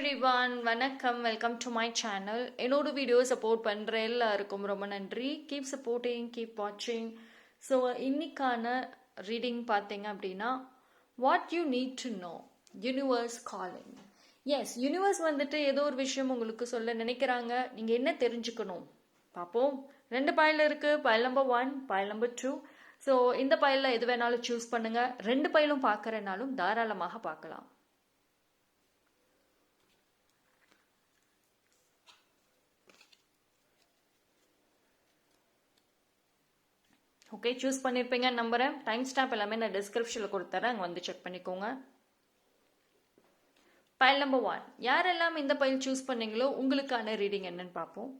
everyone, வணக்கம், welcome to my channel. என்னோட video support பண்ணுற எல்லாருக்கும் ரொம்ப நன்றி. கீப் சப்போர்ட்டிங், கீப் வாட்சிங். ஸோ இன்னைக்கான ரீடிங் பார்த்தீங்க அப்படின்னா, what you need to know, universe calling. Yes, universe வந்துட்டு ஏதோ ஒரு விஷயம் உங்களுக்கு சொல்ல நினைக்கிறாங்க. நீங்கள் என்ன தெரிஞ்சுக்கணும் பார்ப்போம். 2 பைல் இருக்குது. File number 1, file number 2. So இந்த பைலில் எது வேணாலும் சூஸ் பண்ணுங்கள். 2 பைலும் பார்க்குறனாலும் தாராளமாக பார்க்கலாம். ஓகே, சூஸ் பண்ணியிருப்பீங்க நம்புறேன். டைம் ஸ்டாம்ப் எல்லாமே நான் டிஸ்கிரிப்ஷனில் கொடுத்துறேன், அங்கே வந்து செக் பண்ணிக்கோங்க. பைல் நம்பர் 1, யாரெல்லாம் இந்த பைல் சூஸ் பண்ணீங்களோ உங்களுக்கான ரீடிங் என்னன்னு பார்ப்போம்.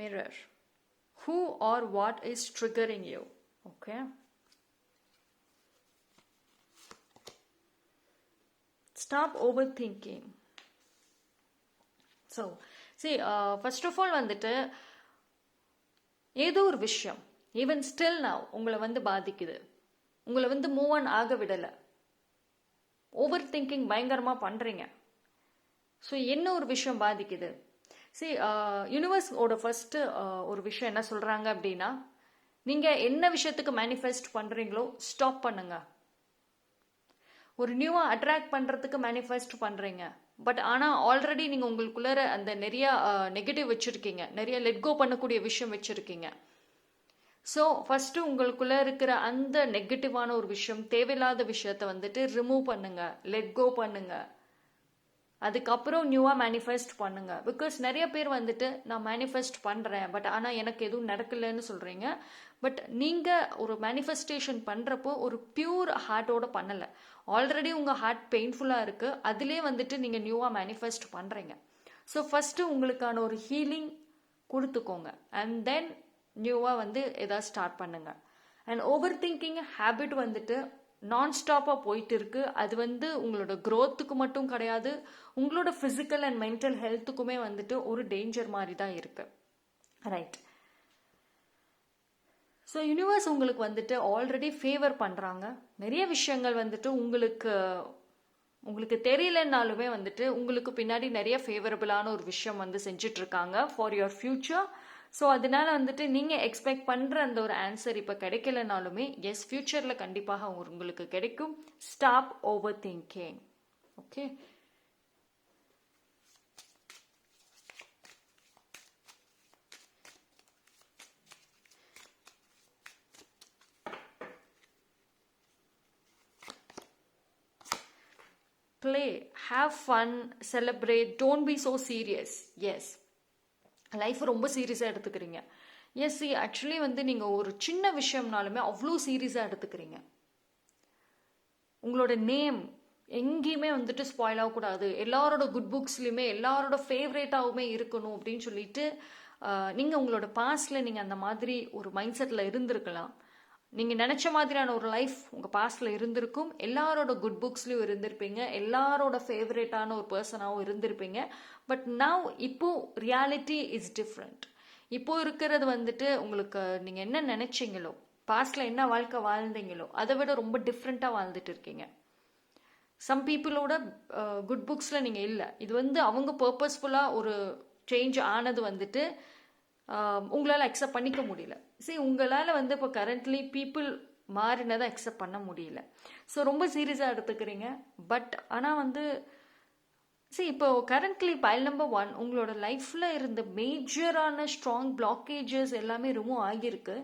Mirror. Who or what is triggering you? Okay. Stop overthinking. So, see, first of all வந்துட்டு ஏதோ ஒரு விஷயம் ஈவன் ஸ்டில் now உங்களை வந்து பாதிக்குது, உங்களை வந்து மூவ் ஆன் ஆக விடலை, ஓவர் திங்கிங் பயங்கரமாக பண்ணுறீங்க. ஸோ என்ன ஒரு விஷயம் பாதிக்குது? see, யூனிவர்ஸோட ஃபர்ஸ்ட் ஒரு விஷயம் என்ன சொல்கிறாங்க அப்படின்னா, நீங்கள் என்ன விஷயத்துக்கு மேனிஃபெஸ்ட் பண்ணுறீங்களோ ஸ்டாப் பண்ணுங்க. ஒரு நியூவாக அட்ராக்ட் பண்ணுறதுக்கு மேனிஃபெஸ்ட் பண்ணுறீங்க, பட் ஆனால் ஆல்ரெடி நீங்கள் உங்களுக்குள்ளார அந்த நிறைய நெகட்டிவ் வச்சுருக்கீங்க, நிறைய லெட் கோ பண்ணக்கூடிய விஷயம் வச்சுருக்கீங்க. ஸோ ஃபஸ்ட்டு உங்களுக்குள்ளே இருக்கிற அந்த நெகட்டிவான ஒரு விஷயம், தேவையில்லாத விஷயத்த வந்துட்டு ரிமூவ் பண்ணுங்க, லெட் கோ பண்ணுங்க. அதுக்கப்புறம் நியூவாக மேனிஃபெஸ்ட் பண்ணுங்க. பிகாஸ் நிறைய பேர் வந்துட்டு நான் மேனிஃபெஸ்ட் பண்ணுறேன், பட் ஆனால் எனக்கு எதுவும் நடக்கலைன்னு சொல்கிறீங்க. பட் நீங்கள் ஒரு மேனிஃபெஸ்டேஷன் பண்ணுறப்போ ஒரு பியூர் ஹார்ட்டோட பண்ணலை. ஆல்ரெடி உங்கள் ஹார்ட் பெயின்ஃபுல்லாக இருக்குது, அதிலே வந்துட்டு நீங்கள் நியூவாக மேனிஃபெஸ்ட் பண்ணுறீங்க. ஸோ ஃபஸ்ட்டு உங்களுக்கான ஒரு ஹீலிங் கொடுத்துக்கோங்க, அண்ட் தென் நியூவாக வந்து எதாவது ஸ்டார்ட் பண்ணுங்க. அண்ட் ஓவர் திங்கிங் ஹேபிட் வந்துட்டு நான் ஸ்டாப்பாக போயிட்டு இருக்கு. அது வந்து உங்களோட க்ரோத்துக்கு மட்டும் கிடையாது, உங்களோட ஃபிசிக்கல் அண்ட் மென்டல் ஹெல்த்துக்குமே வந்துட்டு ஒரு டேஞ்சர் மாதிரி தான் இருக்கு. ரைட். ஸோ யூனிவர்ஸ் உங்களுக்கு வந்துட்டு ஆல்ரெடி ஃபேவர் பண்ணுறாங்க. நிறைய விஷயங்கள் வந்துட்டு உங்களுக்கு தெரியலன்னாலுமே வந்துட்டு உங்களுக்கு பின்னாடி நிறைய ஃபேவரபிளான ஒரு விஷயம் வந்து செஞ்சுட்டு இருக்காங்க ஃபார் யுவர் ஃபியூச்சர். ஸோ அதனால வந்துட்டு நீங்கள் எக்ஸ்பெக்ட் பண்ணுற அந்த ஒரு ஆன்சர் இப்போ கிடைக்கலனாலுமே எஸ், ஃபியூச்சரில் கண்டிப்பாக உங்களுக்கு கிடைக்கும். Stop overthinking. Okay, play, have fun, celebrate, don't be so serious. Yes, life ரொம்ப சீரியஸாக எடுத்துக்கிறீங்க. எஸ், ஆக்சுவலி வந்து நீங்கள் ஒரு சின்ன விஷயம்னாலுமே அவ்வளோ சீரியஸாக எடுத்துக்கிறீங்க. உங்களோட நேம் எங்கேயுமே வந்துட்டு ஸ்பாயில் ஆகக்கூடாது, எல்லாரோட குட் புக்ஸ்லையுமே எல்லாரோட ஃபேவரேட்டாகவுமே இருக்கணும் அப்படின்னு சொல்லிட்டு நீங்கள் உங்களோட பாஸ்டில் நீங்கள் அந்த மாதிரி ஒரு மைண்ட் செட்டில் இருந்திருக்கலாம். நீங்கள் நினச்ச மாதிரியான ஒரு லைஃப் உங்கள் பாஸ்டில் இருந்திருக்கும், எல்லாரோட குட் புக்ஸ்லையும் இருந்திருப்பீங்க, எல்லாரோட ஃபேவரேட்டான ஒரு பர்சனாகவும் இருந்திருப்பீங்க. பட் நவ் இப்போ ரியாலிட்டி இஸ் டிஃப்ரெண்ட். இப்போ இருக்கிறது வந்துட்டு உங்களுக்கு நீங்கள் என்ன நினச்சிங்களோ, பாஸ்டில் என்ன வாழ்க்கை வாழ்ந்தீங்களோ அதை விட ரொம்ப டிஃப்ரெண்ட்டாக வாழ்ந்துட்டு இருக்கீங்க. சம் பீப்புளோட குட் புக்ஸில் நீங்கள் இல்லை. இது வந்து அவங்க பர்பஸ்ஃபுல்லாக ஒரு சேஞ்ச் ஆனது வந்துட்டு உங்களால் அக்செப்ட் பண்ணிக்க முடியல. சரி, உங்களால் வந்து இப்போ கரண்ட்லி பீப்புள் மாறினதை அக்செப்ட் பண்ண முடியல. ஸோ ரொம்ப சீரியஸாக எடுத்துக்கிறீங்க. பட் ஆனால் வந்து சரி, இப்போ கரண்ட்லி பைல் நம்பர் 1 உங்களோட லைஃப்பில் இருந்த மேஜரான ஸ்ட்ராங் பிளாக்கேஜஸ் எல்லாமே ரிமூவ் ஆகியிருக்கு.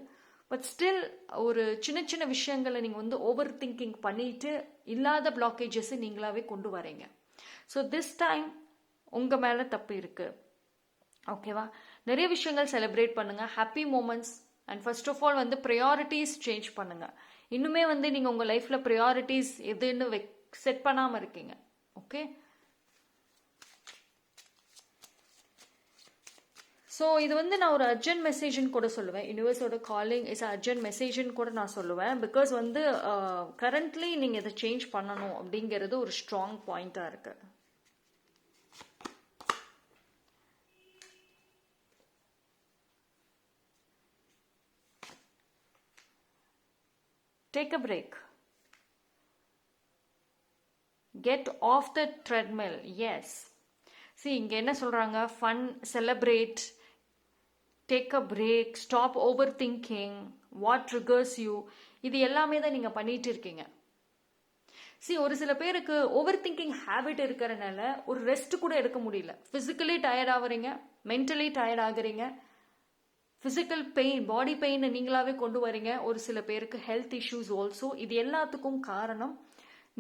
பட் ஸ்டில் ஒரு சின்ன சின்ன விஷயங்களை நீங்கள் வந்து ஓவர் திங்கிங் பண்ணிட்டு இல்லாத பிளாக்கேஜஸை நீங்களாவே கொண்டு வரீங்க. ஸோ திஸ் டைம் உங்கள் மேலே தப்பு இருக்குது. ஓகேவா? நிறைய விஷயங்கள் செலிப்ரேட் பண்ணுங்கள், happy moments. And first of all வந்து ப்ரையாரிட்டிஸ் சேஞ்ச் பண்ணுங்கள். இன்னுமே வந்து நீங்கள் உங்கள் லைஃப்பில் ப்ரையாரிட்டிஸ் எதுன்னு செட் பண்ணாமல் இருக்கீங்க. ஓகே, ஸோ இது வந்து நான் ஒரு அர்ஜென்ட் மெசேஜ்னு கூட சொல்லுவேன். யூனிவர்ஸோட காலிங் இஸ் அர்ஜென்ட் மெசேஜ்னு கூட நான் சொல்லுவேன். பிகாஸ் வந்து கரண்ட்லி நீங்கள் இதை சேஞ்ச் பண்ணணும் அப்படிங்கிறது ஒரு ஸ்ட்ராங் பாயிண்டாக இருக்குது. Take a break, get off the treadmill. Yes, இங்கே என்ன சொல்கிறாங்க, fun, celebrate, take a break, stop overthinking, what triggers you, இது எல்லாமே தான் நீங்கள் பண்ணிட்டு இருக்கீங்க. ஒரு சில பேருக்கு ஓவர் திங்கிங் ஹேபிட் இருக்கிறனால ஒரு ரெஸ்ட் கூட எடுக்க முடியல. ஃபிசிக்கலி டயர்ட் ஆகுறீங்க, மென்டலி டயர்ட் ஆகுறீங்க, ஃபிசிக்கல் பெயின், பாடி பெயின் நீங்களாவே கொண்டு வரீங்க. ஒரு சில பேருக்கு ஹெல்த் இஷ்யூஸ் ஆல்சோ. இது எல்லாத்துக்கும் காரணம்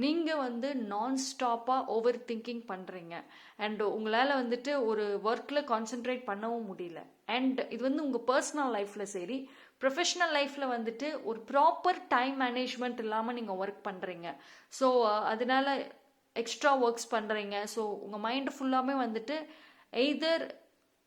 நீங்கள் வந்து நான் ஸ்டாப்பாக ஓவர் திங்கிங் பண்ணுறீங்க. அண்ட் உங்களால் வந்துட்டு ஒரு ஒர்க்கில் கான்சென்ட்ரேட் பண்ணவும் முடியல. அண்ட் இது வந்து உங்கள் பர்சனல் லைஃப்பில் சரி, ப்ரொஃபஷ்னல் லைஃப்பில் வந்துட்டு ஒரு ப்ராப்பர் டைம் மேனேஜ்மெண்ட் இல்லாமல் நீங்கள் ஒர்க் பண்ணுறீங்க. ஸோ அதனால எக்ஸ்ட்ரா ஒர்க்ஸ் பண்ணுறீங்க. ஸோ உங்கள் மைண்டு ஃபுல்லாமே வந்துட்டு எய்தர்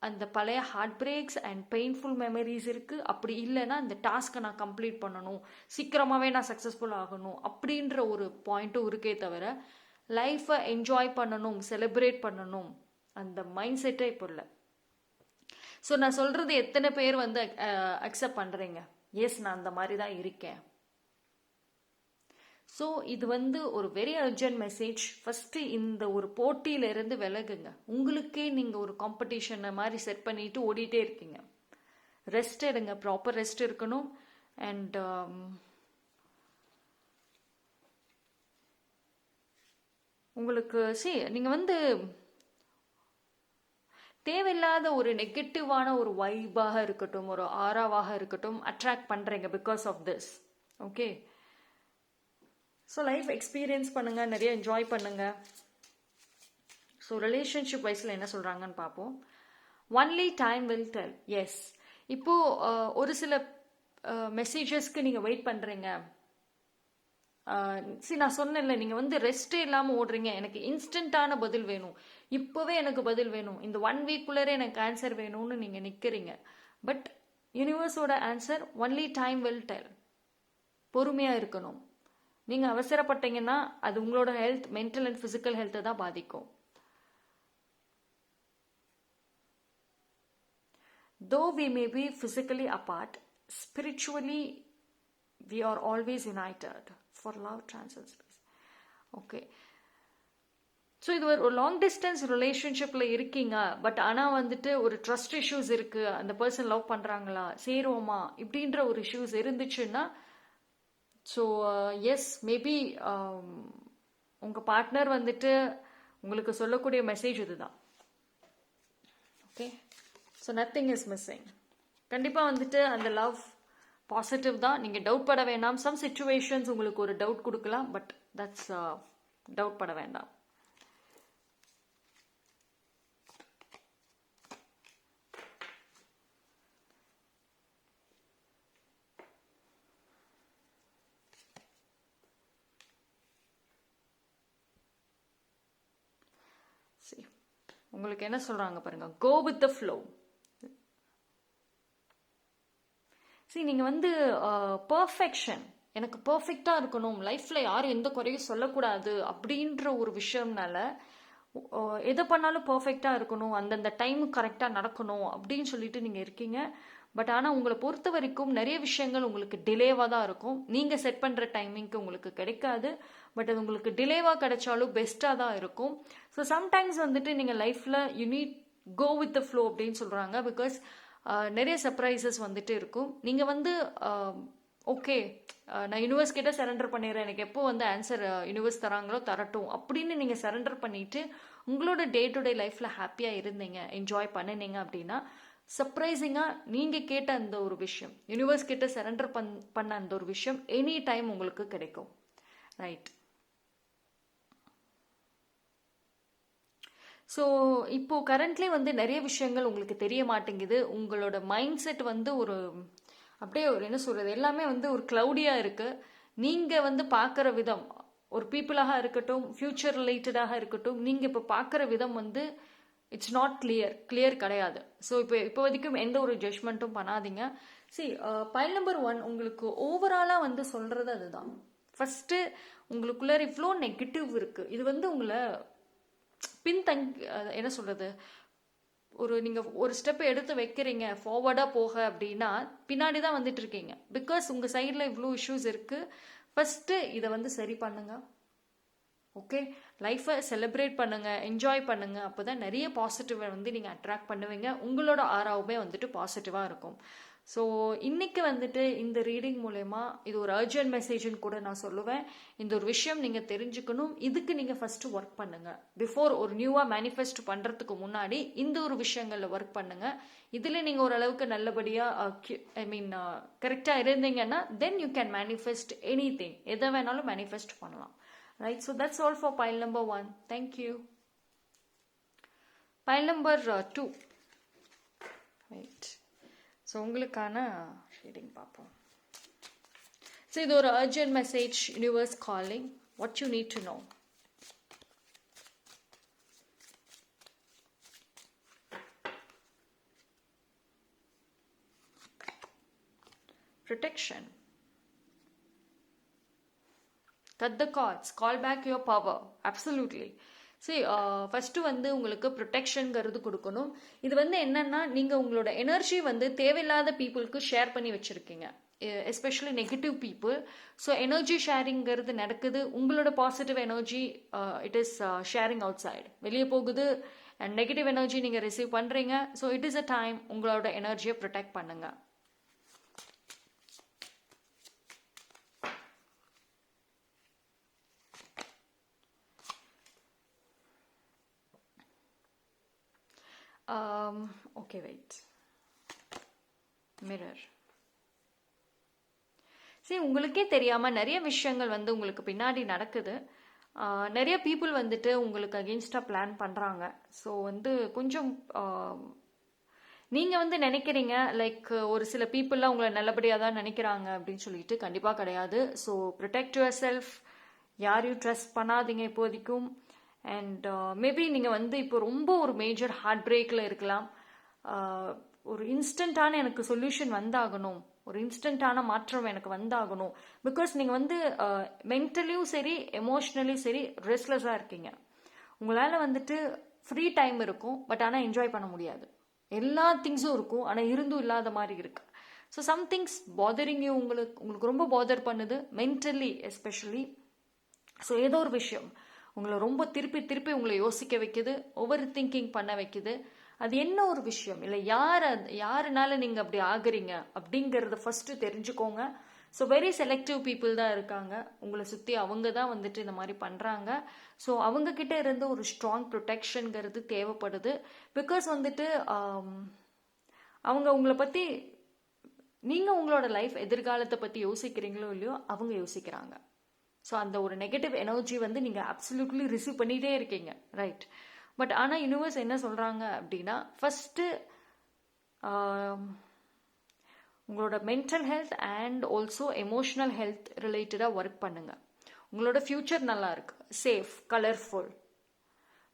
அந்த பழைய heartbreaks and painful memories இருக்குது, அப்படி இல்லைன்னா இந்த டாஸ்க்கை நான் கம்ப்ளீட் பண்ணணும், சீக்கிரமாகவே நான் சக்ஸஸ்ஃபுல் ஆகணும் அப்படின்ற ஒரு பாயிண்ட்டும் இருக்கே தவிர லைஃப்பை என்ஜாய் பண்ணணும், செலிப்ரேட் பண்ணணும், அந்த மைண்ட் செட்டே இப்போ இல்லை. ஸோ நான் சொல்கிறது எத்தனை பேர் வந்து அக்செப்ட் பண்ணுறீங்க? எஸ், நான் அந்த மாதிரி தான் இருக்கேன். ஸோ இது வந்து ஒரு வெரி அர்ஜென்ட் மெசேஜ். ஃபஸ்ட்டு இந்த ஒரு போட்டியிலிருந்து விலகுங்க. உங்களுக்கே நீங்கள் ஒரு காம்படிஷனை மாதிரி செட் பண்ணிட்டு ஓடிட்டே இருக்கீங்க. ரெஸ்ட் எடுங்க, ப்ராப்பர் ரெஸ்ட் இருக்கணும். அண்ட் உங்களுக்கு நீங்கள் வந்து தேவையில்லாத ஒரு நெகட்டிவான ஒரு வைபாக இருக்கட்டும், ஒரு ஆராவாக இருக்கட்டும், அட்ராக்ட் பண்ணுறீங்க because of this. Okay, so life experience பண்ணுங்கள், நிறைய என்ஜாய் பண்ணுங்கள். ஸோ ரிலேஷன்ஷிப் வைஸில் என்ன சொல்கிறாங்கன்னு பார்ப்போம். Only time will tell. Yes, இப்போது ஒரு சில மெசேஜஸ்க்கு நீங்கள் வெயிட் பண்ணுறீங்க. நான் சொன்னேன்ல, நீங்கள் வந்து ரெஸ்ட்டே இல்லாமல் ஓடுறீங்க. எனக்கு இன்ஸ்டண்ட்டான பதில் வேணும், இப்போவே எனக்கு பதில் வேணும், இந்த 1 வீக்குள்ளரே எனக்கு ஆன்சர் வேணும்னு நீங்கள் நிற்கிறீங்க. பட் யூனிவர்ஸோட answer only time will tell. பொறுமையாக இருக்கணும். நீங்கள் அவசரப்பட்டீங்கன்னா அது உங்களோட ஹெல்த், மென்டல் அண்ட் ஃபிசிக்கல் ஹெல்த்தை தான் பாதிக்கும். Though we may be physically apart, spiritually we are always united, for love transcends space. Okay, so இது ஒரு லாங் டிஸ்டன்ஸ் ரிலேஷன்ஷிப்பில் இருக்கீங்க. பட் ஆனால் வந்துட்டு ஒரு ட்ரஸ்ட் இஷ்யூஸ் இருக்குது, அந்த பர்சன் லவ் பண்ணுறாங்களா, சேருவோமா, இப்படின்ற ஒரு இஷ்யூஸ் இருந்துச்சுன்னா, ஸோ எஸ், மேபி உங்கள் பார்ட்னர் வந்துட்டு உங்களுக்கு சொல்லக்கூடிய மெசேஜ் இதுதான். Okay, so nothing is missing. கண்டிப்பாக வந்துட்டு அந்த லவ் பாசிட்டிவ் தான், நீங்கள் டவுட் பட வேண்டாம். சம் சிச்சுவேஷன்ஸ் உங்களுக்கு ஒரு டவுட் கொடுக்கலாம், பட் தட்ஸ் டவுட் பட வேண்டாம். உங்களுக்கு என்ன சொல்றாங்க பாருங்க, கோ வித் த ஃப்ளோ. நீங்க வந்து பர்ஃபெக்ஷன், எனக்கு பர்ஃபெக்டாக இருக்கணும், லைஃப்பில் யாரும் எந்த குறையும் சொல்லக்கூடாது அப்படின்ற ஒரு விஷயம்னால எதை பண்ணாலும் பர்ஃபெக்டாக இருக்கணும், அந்தந்த டைமுக்கு கரெக்டாக நடக்கணும் அப்படின்னு சொல்லிட்டு நீங்கள் இருக்கீங்க. பட் ஆனால் உங்களை பொறுத்த வரைக்கும் நிறைய விஷயங்கள் உங்களுக்கு டிலேவாக தான் இருக்கும். நீங்கள் செட் பண்ணுற டைமிங்க்கு உங்களுக்கு கிடைக்காது. பட் அது உங்களுக்கு டிலேவாக கிடைச்சாலும் பெஸ்ட்டாக தான் இருக்கும். ஸோ சம்டைம்ஸ் வந்துட்டு நீங்கள் லைஃப்பில் you need go with the flow அப்படின்னு சொல்கிறாங்க. பிகாஸ் நிறைய சர்ப்ரைசஸ் வந்துட்டு இருக்கும். நீங்கள் வந்து ஓகே, நான் யூனிவர்ஸ் கிட்ட சரண்டர் பண்ணிடுறேன், எனக்கு எப்போ வந்து ஆன்சர் யூனிவர்ஸ் தராங்களோ தரட்டும் அப்படின்னு நீங்கள் சரண்டர் பண்ணிவிட்டு உங்களோட டே டு டே லைஃப்பில் ஹாப்பியாக இருந்தீங்க, என்ஜாய் பண்ணினீங்க அப்படின்னா சர்ப்ரைசிங்காக நீங்கள் கேட்ட அந்த ஒரு விஷயம், யூனிவர்ஸ் கிட்ட சரண்டர் பண்ண அந்த ஒரு விஷயம் எனி டைம் உங்களுக்கு கிடைக்கும். ரைட். ஸோ இப்போது கரண்ட்லி வந்து நிறைய விஷயங்கள் உங்களுக்கு தெரிய மாட்டேங்குது. உங்களோட மைண்ட் செட் வந்து ஒரு அப்படியே ஒரு என்ன சொல்கிறது, எல்லாமே வந்து ஒரு க்ளவுடியாக இருக்குது. நீங்கள் வந்து பார்க்குற விதம், ஒரு பீப்புளாக இருக்கட்டும், ஃப்யூச்சர் ரிலேட்டடாக இருக்கட்டும், நீங்கள் இப்போ பார்க்குற விதம் வந்து இட்ஸ் நாட் கிளியர் கிடையாது. ஸோ இப்போ வரைக்கும் எந்த ஒரு ஜட்ஜ்மெண்ட்டும் பண்ணாதீங்க. பைல் நம்பர் 1 உங்களுக்கு ஓவராலாக வந்து சொல்கிறது அதுதான். ஃபஸ்ட்டு உங்களுக்குள்ளே இவ்வளோ நெகட்டிவ் இருக்குது, இது வந்து உங்களை என்ன சொல்கிறது, நீங்கள் ஒரு ஸ்டெப் எடுத்து வைக்கிறீங்க ஃபார்வர்டாக போக அப்படின்னா பின்னாடி தான் வந்துட்டு இருக்கீங்க. பிகாஸ் உங்கள் சைடில் இவ்வளோ இஷ்யூஸ் இருக்குது. ஃபஸ்ட்டு இதை வந்து சரி பண்ணுங்க. ஓகே, லைஃப்பை செலிப்ரேட் பண்ணுங்க, என்ஜாய் பண்ணுங்க. அப்போ தான் நிறைய பாசிட்டிவை வந்து நீங்கள் அட்ராக்ட் பண்ணுவீங்க. உங்களோட ஆராவுமே வந்துட்டு பாசிட்டிவாக இருக்கும். ஸோ இன்னைக்கு வந்துட்டு இந்த ரீடிங் மூலயமா இது ஒரு அர்ஜென்ட் மெசேஜ்னு கூட நான் சொல்லுவேன். இந்த ஒரு விஷயம் நீங்கள் தெரிஞ்சுக்கணும். இதுக்கு நீங்கள் ஃபஸ்ட்டு ஒர்க் பண்ணுங்க. பிஃபோர் ஒரு நியூவாக மேனிஃபெஸ்ட் பண்ணுறதுக்கு முன்னாடி இந்த ஒரு விஷயங்களில் ஒர்க் பண்ணுங்க. இதில் நீங்கள் ஓரளவுக்கு நல்லபடியாக கரெக்டாக இருந்தீங்கன்னா then you can manifest any thing. எதை வேணாலும் மேனிஃபெஸ்ட் பண்ணலாம். Right, so that's all for pile number 1. Thank you. Pile number 2. Right. So உங்களுக்கான reading பார்ப்போம். So இது ஒரு urgent message, universe calling. What you need to know. Protection. Cut the cords, call back your power. Absolutely. சரி, first வந்து உங்களுக்கு ப்ரொடெக்ஷனுங்கிறது கொடுக்கணும். இது வந்து என்னன்னா, நீங்கள் உங்களோட எனர்ஜி வந்து தேவையில்லாத பீப்புளுக்கு ஷேர் பண்ணி வச்சுருக்கீங்க, especially negative people. So energy ஷேரிங்கிறது நடக்குது. உங்களோட positive energy it is sharing outside, வெளியே போகுது. அண்ட் நெகட்டிவ் எனர்ஜி நீங்கள் ரிசீவ் பண்ணுறீங்க. So it is a time உங்களோட எனர்ஜியை ப்ரொடெக்ட் பண்ணுங்கள். Okay, wait. Mirror. சரி, உங்களுக்கே தெரியாமல் நிறைய விஷயங்கள் வந்து உங்களுக்கு பின்னாடி நடக்குது. நிறைய பீப்புள் வந்துட்டு உங்களுக்கு அகெயின்ஸ்டாக பிளான் பண்ணுறாங்க. ஸோ வந்து கொஞ்சம் நீங்கள் வந்து நினைக்கிறீங்க லைக் ஒரு சில பீப்புளெலாம் உங்களை நல்லபடியாக தான் நினைக்கிறாங்க அப்படின்னு சொல்லிட்டு. கண்டிப்பாக கிடையாது. So protect your self. யாரையும் ட்ரஸ்ட் பண்ணாதீங்க இப்போதைக்கும். அண்ட் மேபி நீங்கள் வந்து இப்போ ரொம்ப ஒரு மேஜர் ஹார்ட் பிரேக்கில் இருக்கலாம். ஒரு இன்ஸ்டண்ட்டான எனக்கு சொல்யூஷன் வந்தாகணும், ஒரு இன்ஸ்டண்ட்டான மாற்றம் எனக்கு வந்தாகணும். பிகாஸ் நீங்கள் வந்து மென்டலியும் சரி எமோஷ்னலியும் சரி ரெஸ்ட்லெஸ்ஸாக இருக்கீங்க. உங்களால் வந்துட்டு ஃப்ரீ டைம் இருக்கும், பட் ஆனால் என்ஜாய் பண்ண முடியாது. எல்லா திங்ஸும் இருக்கும், ஆனால் இருந்தும் இல்லாத மாதிரி இருக்கு. ஸோ சம்திங்ஸ் பாதரிங் யூ, உங்களுக்கு ரொம்ப பாதர் பண்ணுது மென்டலி எஸ்பெஷலி. ஸோ ஏதோ ஒரு விஷயம் உங்களை ரொம்ப திருப்பி திருப்பி உங்களை யோசிக்க வைக்குது, ஓவர் திங்கிங் பண்ண வைக்குது. அது என்ன ஒரு விஷயம், இல்லை யாருனால நீங்கள் அப்படி ஆகுறீங்க அப்படிங்கிறத ஃபஸ்ட்டு தெரிஞ்சுக்கோங்க. ஸோ வெரி செலக்டிவ் பீப்புள் தான் இருக்காங்க உங்களை சுற்றி. அவங்க தான் வந்துட்டு இந்த மாதிரி பண்ணுறாங்க. ஸோ அவங்கக்கிட்ட இருந்து ஒரு ஸ்ட்ராங் ப்ரொடெக்ஷனுங்கிறது தேவைப்படுது. பிகாஸ் வந்துட்டு அவங்க உங்களை பற்றி, நீங்கள் உங்களோட லைஃப் எதிர்காலத்தை பற்றி யோசிக்கிறீங்களோ இல்லையோ அவங்க யோசிக்கிறாங்க. ஸோ அந்த ஒரு நெகட்டிவ் எனர்ஜி வந்து நீங்கள் அப்சல்யூட்லி ரிசீவ் பண்ணிகிட்டே இருக்கீங்க, ரைட்? பட் ஆனால் யூனிவர்ஸ் என்ன சொல்கிறாங்க அப்படின்னா, ஃபஸ்ட்டு உங்களோட mental health and also emotional health ரிலேட்டடாக ஒர்க் பண்ணுங்கள். உங்களோட ஃப்யூச்சர் நல்லா இருக்கு, சேஃப், கலர்ஃபுல்.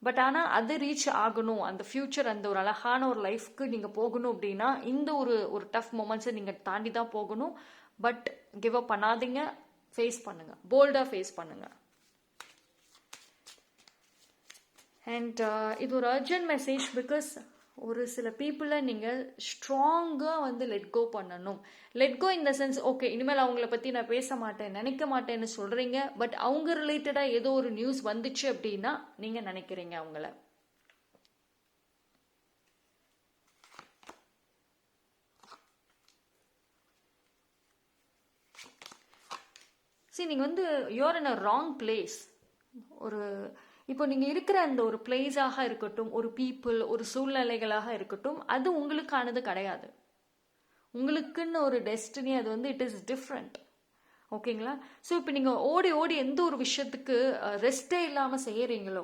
பட் ஆனால் அது ரீச் ஆகணும், அந்த ஃப்யூச்சர், அந்த ஒரு அழகான ஒரு லைஃப்க்கு நீங்கள் போகணும் அப்படின்னா இந்த ஒரு டஃப் மூமெண்ட்ஸை நீங்கள் தாண்டி தான் போகணும். பட் கிவ் அப் பண்ணாதீங்க, ஃபேஸ் பண்ணுங்க, போல்டாக ஃபேஸ் பண்ணுங்க. அண்ட் இது ஒரு அர்ஜென்ட் மெசேஜ். பிகாஸ் ஒரு சில பீப்புளை நீங்கள் ஸ்ட்ராங்காக வந்து லெட் கோ பண்ணணும். Let go in the sense, okay இனிமேல் அவங்கள பற்றி நான் பேச மாட்டேன், நினைக்க மாட்டேன்னு சொல்கிறீங்க. பட் அவங்க ரிலேட்டடாக ஏதோ ஒரு நியூஸ் வந்துச்சு அப்படின்னா நீங்கள் நினைக்கிறீங்க அவங்கள. சரி, நீங்கள் வந்து you're in a wrong place. இப்போ நீங்கள் இருக்கிற அந்த ஒரு பிளேஸாக இருக்கட்டும், ஒரு பீப்புள், ஒரு சூழ்நிலைகளாக இருக்கட்டும், அது உங்களுக்கானது கிடையாது. உங்களுக்குன்னு ஒரு டெஸ்டினி, அது வந்து இட் இஸ் டிஃப்ரெண்ட். ஓகேங்களா? ஸோ இப்போ நீங்கள் ஓடி ஓடி எந்த ஒரு விஷயத்துக்கு ரெஸ்டே இல்லாமல் செய்கிறீங்களோ,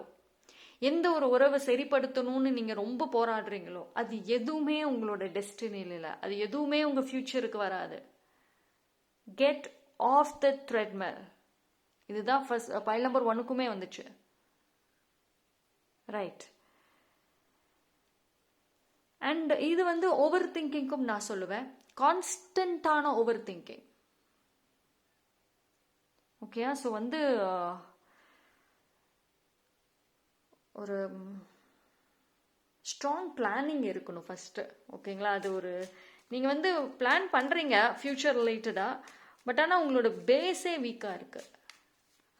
எந்த ஒரு உறவை சரிப்படுத்தணும்னு நீங்கள் ரொம்ப போராடுறீங்களோ, அது எதுவுமே உங்களோட டெஸ்டினியில் இல்லை. அது எதுவுமே உங்கள் ஃப்யூச்சருக்கு வராது. Get off the treadmill. இதுதான் ஃபர்ஸ்ட் பைல் நம்பர் 1க்குமே வந்துச்சு, ரைட்? அண்ட் இது வந்து ஓவர் திங்கிங்க்கும் நான் சொல்லுவேன், கான்ஸ்டன்டான ஓவர் திங்கிங். ஓகேயா? ஸோ வந்து ஒரு ஸ்ட்ராங் பிளானிங் இருக்கணும் ஃபஸ்ட்டு. ஓகேங்களா? அது ஒரு நீங்கள் வந்து பிளான் பண்ணுறீங்க ஃப்யூச்சர் ரிலேட்டடாக, பட் ஆனால் உங்களோட பேஸே வீக்காக இருக்குது.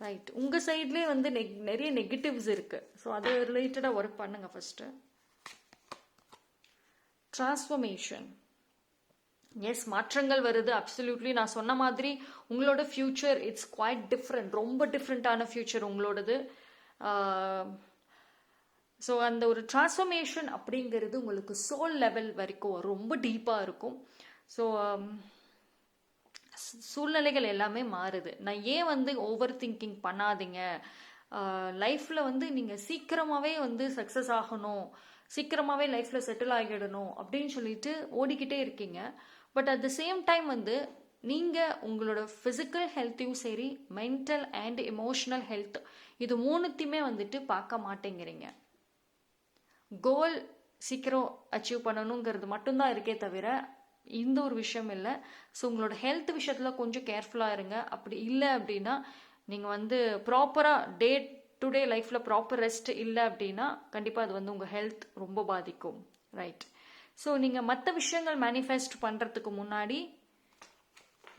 ரைட், உங்கள் சைட்லேயே வந்து நிறைய நெகட்டிவ்ஸ் இருக்குது. ஸோ அது ரிலேட்டடாக ஒர்க் பண்ணுங்கள் ஃபஸ்ட்டு. ட்ரான்ஸ்ஃபர்மேஷன், எஸ், மாற்றங்கள் வருது. அப்சல்யூட்லி நான் சொன்ன மாதிரி உங்களோட ஃப்யூச்சர் இட்ஸ் குவைட் டிஃப்ரெண்ட், ரொம்ப டிஃப்ரெண்ட்டான ஃப்யூச்சர் உங்களோடது. ஸோ அந்த ஒரு டிரான்ஸ்ஃபர்மேஷன் அப்படிங்கிறது உங்களுக்கு சோல் லெவல் வரைக்கும் ரொம்ப டீப்பாக இருக்கும். ஸோ சூழ்நிலைகள் எல்லாமே மாறுது. நான் ஏன் வந்து ஓவர் திங்கிங் பண்ணாதீங்க, லைஃப்பில் வந்து நீங்கள் சீக்கிரமாகவே வந்து சக்ஸஸ் ஆகணும், சீக்கிரமாகவே லைஃப்பில் செட்டில் ஆகிடணும் அப்படின்னு சொல்லிட்டு ஓடிக்கிட்டே இருக்கீங்க. But at the same time வந்து நீங்கள் உங்களோட ஃபிசிக்கல் ஹெல்த்தையும் சரி, மென்டல் அண்ட் எமோஷ்னல் ஹெல்த், இது மூணுத்தையுமே வந்துட்டு பார்க்க மாட்டேங்கிறீங்க. கோல் சீக்கிரம் அச்சீவ் பண்ணணுங்கிறது மட்டும்தான் இருக்கே தவிர இந்த ஒரு விஷயம் இல்லை. ஸோ உங்களோட ஹெல்த் விஷயத்தில் கொஞ்சம் கேர்ஃபுல்லாக இருங்க. அப்படி இல்லை அப்படின்னா நீங்கள் வந்து ப்ராப்பராக டே டு டே லைஃப்பில் ப்ராப்பர் ரெஸ்ட் இல்லை அப்படின்னா கண்டிப்பாக அது வந்து உங்கள் ஹெல்த் ரொம்ப பாதிக்கும். ரைட், ஸோ நீங்கள் மற்ற விஷயங்கள் மேனிஃபெஸ்ட் பண்ணுறதுக்கு முன்னாடி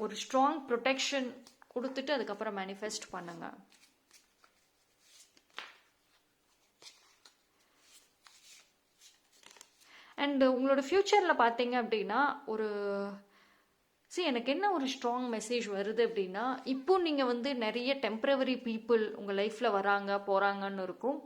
ஒரு ஸ்ட்ராங் ப்ரொடெக்ஷன் கொடுத்துட்டு அதுக்கப்புறம் மேனிஃபெஸ்ட் பண்ணுங்க. அண்ட் உங்களோட ஃப்யூச்சரில் பார்த்தீங்க அப்படின்னா எனக்கு என்ன ஒரு ஸ்ட்ராங் மெசேஜ் வருது அப்படின்னா, இப்போ நீங்கள் வந்து நிறைய டெம்ப்ரவரி பீப்புள் உங்கள் லைஃப்பில் வராங்க போகிறாங்கன்னு இருக்கும்.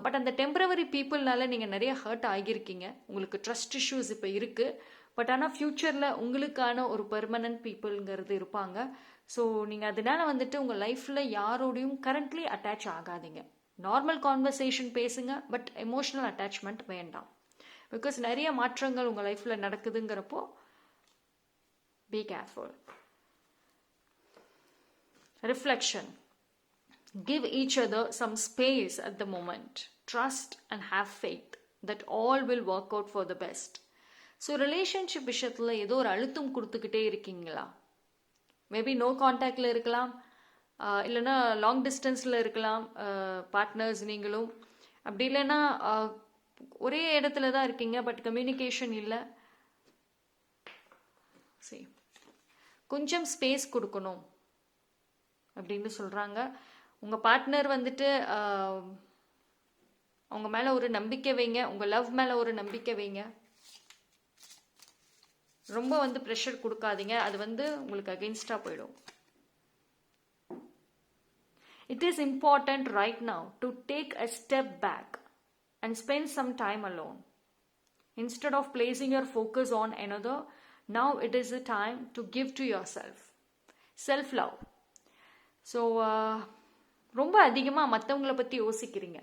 பட் அந்த டெம்ப்ரவரி பீப்புள்னால நீங்கள் நிறைய ஹர்ட் ஆகியிருக்கீங்க, உங்களுக்கு ட்ரஸ்ட் இஷ்யூஸ் இப்போ இருக்குது. பட் ஆனால் ஃப்யூச்சரில் உங்களுக்கான ஒரு பெர்மனன்ட் பீப்புளுங்கிறது இருப்பாங்க. ஸோ நீங்கள் அதனால வந்துட்டு உங்கள் லைஃப்பில் யாரோடையும் கரண்ட்லி அட்டாச் ஆகாதீங்க. நார்மல் கான்வர்சேஷன் பேசுங்க, பட் எமோஷ்னல் அட்டாச்மெண்ட் வேண்டாம். பிகாஸ் நிறைய மாற்றங்கள் உங்கள் லைஃப்பில் நடக்குதுங்கிறப்போ be careful. Reflection. Give each other some space at the moment. Trust and have faith that all will work out for the best. So relationship விஷயத்தில் ஏதோ ஒரு அழுத்தம் கொடுத்துக்கிட்டே இருக்கீங்களா? மேபி நோ கான்டாக்டில் இருக்கலாம், இல்லைன்னா லாங் டிஸ்டன்ஸில் இருக்கலாம் பார்ட்னர்ஸ் நீங்களும். அப்படி இல்லைன்னா ஒரே இடத்துல தான் இருக்கீங்க, பட் கம்யூனிகேஷன் இல்லை. சரி, கொஞ்சம் ஸ்பேஸ் கொடுக்கணும் அப்படின்னு சொல்கிறாங்க. உங்கள் பார்ட்னர் வந்துட்டு அவங்க மேலே ஒரு நம்பிக்கை வைங்க, உங்கள் லவ் மேலே ஒரு நம்பிக்கை வைங்க. ரொம்ப வந்து ப்ரெஷர் கொடுக்காதீங்க, அது வந்து உங்களுக்கு அகெயின்ஸ்டாக போயிடும். It is important right now to take a step back and spend some time alone. Instead of placing your focus on another, now it is the time to give to yourself. Self-love. So, ரொம்ப அதிகமாக மற்றவங்களை பற்றி யோசிக்கிறீங்க,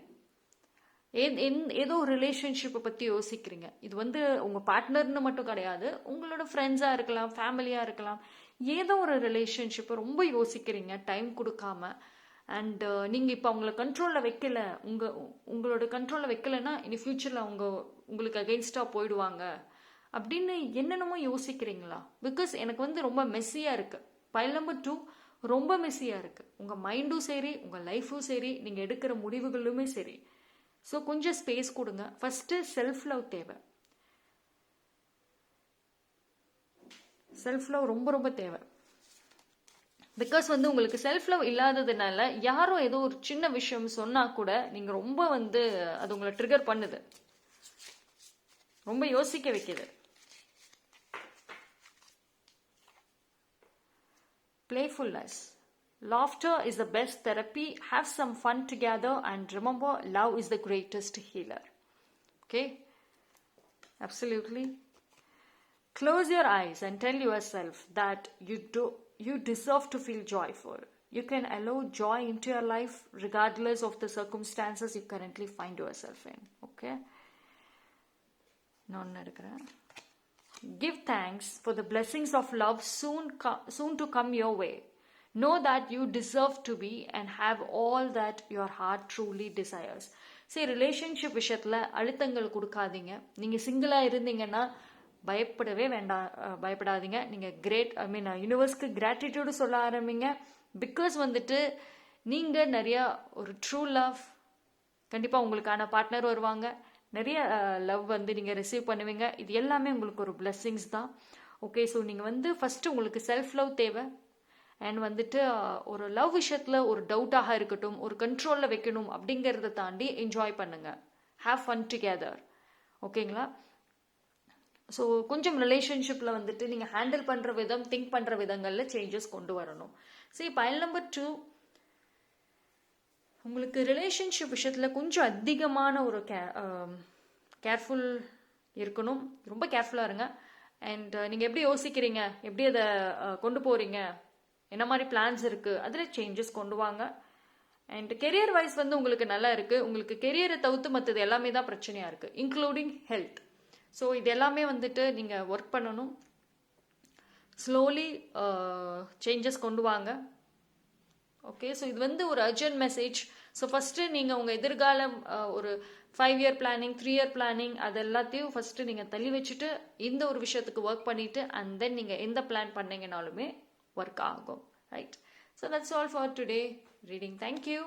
ஏதோ ஒரு ரிலேஷன்ஷிப்பை பற்றி யோசிக்கிறீங்க. இது வந்து உங்கள் பார்ட்னர்னு மட்டும் கிடையாது, உங்களோட ஃப்ரெண்ட்ஸாக இருக்கலாம், ஃபேமிலியாக இருக்கலாம். ஏதோ ஒரு ரிலேஷன்ஷிப்பை ரொம்ப யோசிக்கிறீங்க டைம் கொடுக்காம. அண்ட் நீங்கள் இப்போ அவங்கள கண்ட்ரோலில் வைக்கல, உங்களோட கண்ட்ரோலில் வைக்கலைன்னா இனி ஃப்யூச்சரில் உங்களுக்கு அகெயின்ஸ்டாக போயிடுவாங்க அப்படின்னு என்னென்னமோ யோசிக்கிறீங்களா? பிகாஸ் எனக்கு வந்து ரொம்ப மெஸ்ஸியாக இருக்குது. பைல் நம்பர் 2 ரொம்ப மெஸ்ஸியாக இருக்குது. உங்கள் மைண்டும் சரி, உங்கள் லைஃப்பும் சரி, நீங்கள் எடுக்கிற முடிவுகளுமே சரி. ஸோ கொஞ்சம் ஸ்பேஸ் கொடுங்க. ஃபஸ்ட்டு செல்ஃப் லவ் தேவை. செல்ஃப் லவ் ரொம்ப ரொம்ப தேவை. பிகாஸ் வந்து உங்களுக்கு செல்ஃப் லவ் இல்லாததுனால யாரோ ஏதோ ஒரு சின்ன விஷயம் சொன்னால் கூட நீங்கள் ரொம்ப வந்து அது உங்களை ட்ரிகர் பண்ணுது, ரொம்ப யோசிக்க வைக்குது. Playfulness. Laughter is the best therapy. Have some fun together and remember, love is the greatest healer. Okay? Absolutely. Close your eyes and tell yourself that you deserve to feel joyful. You can allow joy into your life regardless of the circumstances you currently find yourself in. Okay? Give thanks for the blessings of love soon to come your way. Know that you deserve to be and have all that your heart truly desires. சரி, relationship விஷயத்தில் அழுத்தங்கள் கொடுக்காதீங்க. நீங்கள் சிங்கிளாக இருந்தீங்கன்னா பயப்படாதீங்க. நீங்கள் யூனிவர்ஸ்க்கு gratitude சொல்ல ஆரம்பிங்க. பிகாஸ் வந்துட்டு நீங்கள் நிறையா ஒரு ட்ரூ லவ், கண்டிப்பாக உங்களுக்கான பார்ட்னர் வருவாங்க, நிறைய லவ் வந்து நீங்கள் ரிசீவ் பண்ணுவீங்க. இது எல்லாமே உங்களுக்கு ஒரு பிளெஸ்ஸிங்ஸ் தான். ஓகே, ஸோ நீங்கள் வந்து ஃபஸ்ட்டு உங்களுக்கு செல்ஃப் லவ் தேவை. அண்ட் வந்துட்டு ஒரு லவ் விஷயத்தில் ஒரு டவுட்டாக இருக்கட்டும், ஒரு கண்ட்ரோலில் வைக்கணும் அப்படிங்கிறத தாண்டி என்ஜாய் பண்ணுங்கள். Have fun together. ஓகேங்களா? ஸோ கொஞ்சம் ரிலேஷன்ஷிப்பில் வந்துட்டு நீங்கள் ஹேண்டில் பண்ணுற விதம், திங்க் பண்ணுற விதங்களில் சேஞ்சஸ் கொண்டு வரணும். சரி, பயல் நம்பர் 2, உங்களுக்கு ரிலேஷன்ஷிப் விஷயத்தில் கொஞ்சம் அதிகமான ஒரு கேர்ஃபுல் இருக்கணும். ரொம்ப கேர்ஃபுல்லாக இருங்க. அண்ட் நீங்கள் எப்படி யோசிக்கிறீங்க, எப்படி அதை கொண்டு போகிறீங்க, என்ன மாதிரி பிளான்ஸ் இருக்குது, அதில் சேஞ்சஸ் கொண்டு வாங்க. அண்ட் கெரியர் வைஸ் வந்து உங்களுக்கு நல்லா இருக்குது. உங்களுக்கு கெரியரை தவிர்த்து மற்றது எல்லாமே தான் பிரச்சனையாக இருக்குது, இன்க்ளூடிங் ஹெல்த். ஸோ இது எல்லாமே வந்துட்டு நீங்கள் ஒர்க் பண்ணணும். ஸ்லோலி சேஞ்சஸ் கொண்டு வாங்க. ஓகே, ஸோ இது வந்து ஒரு அர்ஜென்ட் மெசேஜ். ஸோ ஃபஸ்ட்டு நீங்கள் உங்கள் எதிர்காலம் ஒரு 5 இயர் பிளானிங், 3 இயர் பிளானிங், அது எல்லாத்தையும் ஃபஸ்ட்டு நீங்கள் தள்ளி வச்சுட்டு இந்த ஒரு விஷயத்துக்கு ஒர்க் பண்ணிவிட்டு அண்ட் தென் நீங்கள் எந்த பிளான் பண்ணீங்கனாலுமே ஒர்க் ஆகும். Right? So that's all for today reading. Thank you.